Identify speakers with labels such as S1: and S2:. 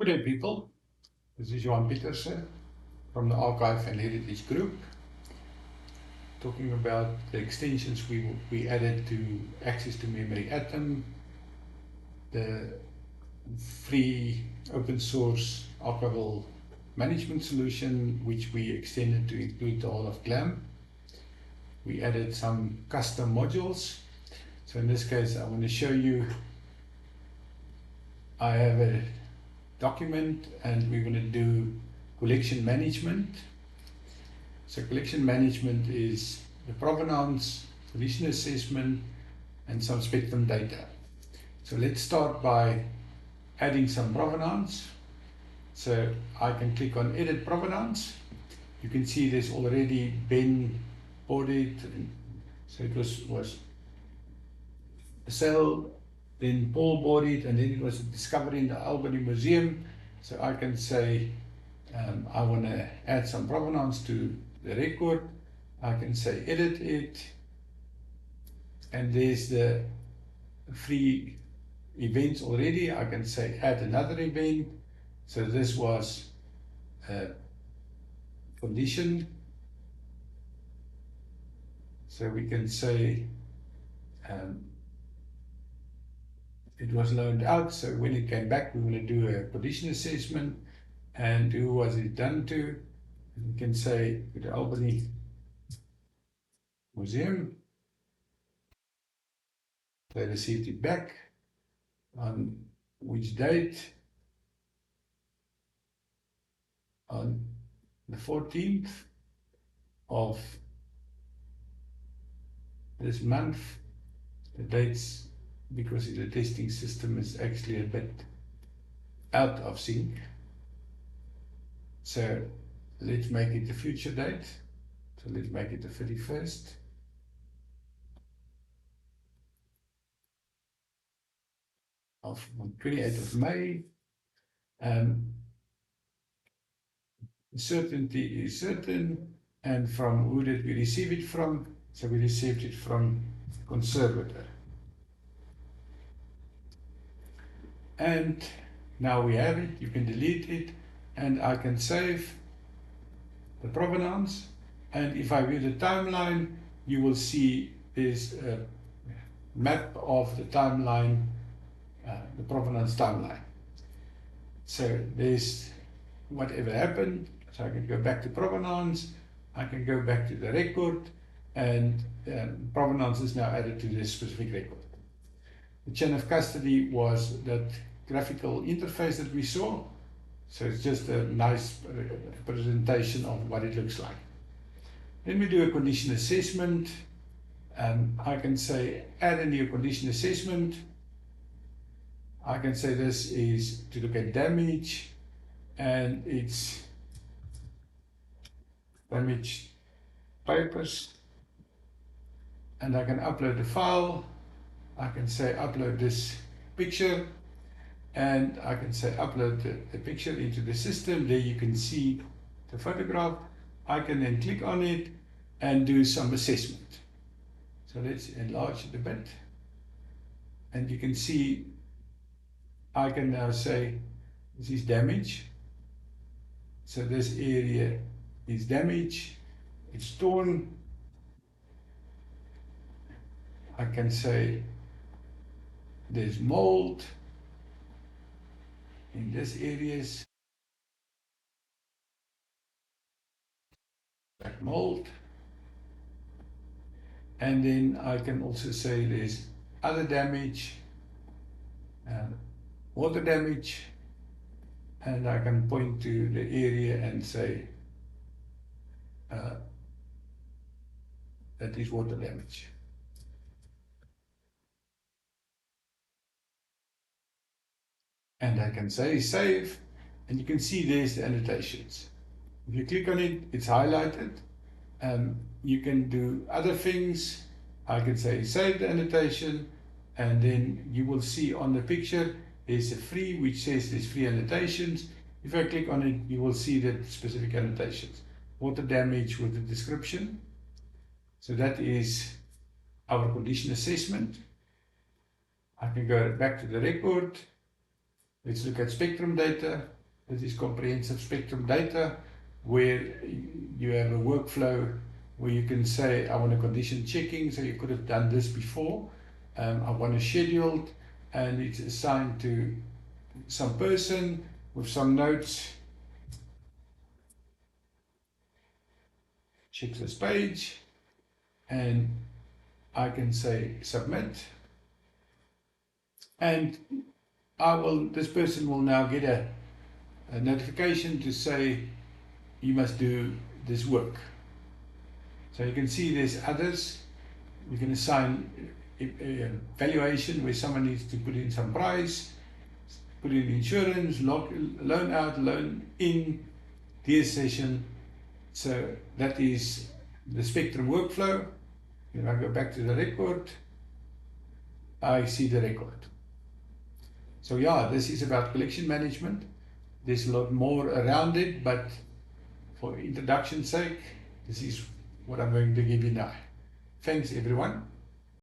S1: Good day, people. This is Johan Petersen from the Archive and Heritage Group, talking about the extensions we added to access to memory AtoM, the free open source archival management solution, which we extended to include the whole of GLAM. We added some custom modules. So in this case, I want to show you, I have a document and we're going to do collection management. So collection management is the provenance, condition assessment, and some spectrum data. So let's start by adding some provenance. So I can click on edit provenance. You can see there's already been audit. So it was a sale, then Paul bought it, and then it was discovered in the Albany Museum. So I can say I want to add some provenance to the record. I can say edit it, and there's the free events already. I can say add another event. So this was a condition. So we can say it was loaned out. So when it came back, we want to do a condition assessment. And who was it done to? We can say to the Albany Museum. They received it back. On which date? On the 14th of this month. The dates, because the testing system is actually a bit out of sync. So let's make it the future date. So let's make it the 31st. Of 28th of May. Certainty is certain, and from who did we receive it from? So we received it from the conservator. And now we have it. You can delete it, and I can save the provenance. And if I view the timeline, you will see there's a map of the timeline, the provenance timeline. So there's whatever happened. So I can go back to provenance, I can go back to the record, and provenance is now added to this specific record. The chain of custody was that graphical interface that we saw. So it's just a nice representation of what it looks like. Then we do a condition assessment. I can say add a new condition assessment. I can say this is to look at damage, and it's damaged papers. And I can upload the file. I can say upload this picture, and I can say upload the picture into the system. There you can see the photograph. I can then click on it and do some assessment. So let's enlarge it a bit. And you can see I can now say this is damage. So this area is damage. It's torn. I can say there's mold in this areas. Like mold. And then I can also say there's other damage, water damage, and I can point to the area and say that is water damage. And I can say save, and you can see there's the annotations. If you click on it, it's highlighted. You can do other things. I can say save the annotation, and then you will see on the picture there's a free, which says there's free annotations. If I click on it, you will see the specific annotations. Water damage with the description. So that is our condition assessment. I can go back to the record, Let's look at spectrum data. This is comprehensive spectrum data, where you have a workflow where you can say, I want a condition checking, so you could have done this before. I want a scheduled, and it's assigned to some person with some notes. Check this page, and I can say submit, and this person will now get a notification to say you must do this work. So you can see there's others. You can assign a valuation where someone needs to put in some price, put in insurance, loan out, loan in, deal session. So that is the spectrum workflow. If I go back to the record, I see the record. So yeah, this is about collection management. There's a lot more around it, but for introduction's sake, this is what I'm going to give you now. Thanks everyone.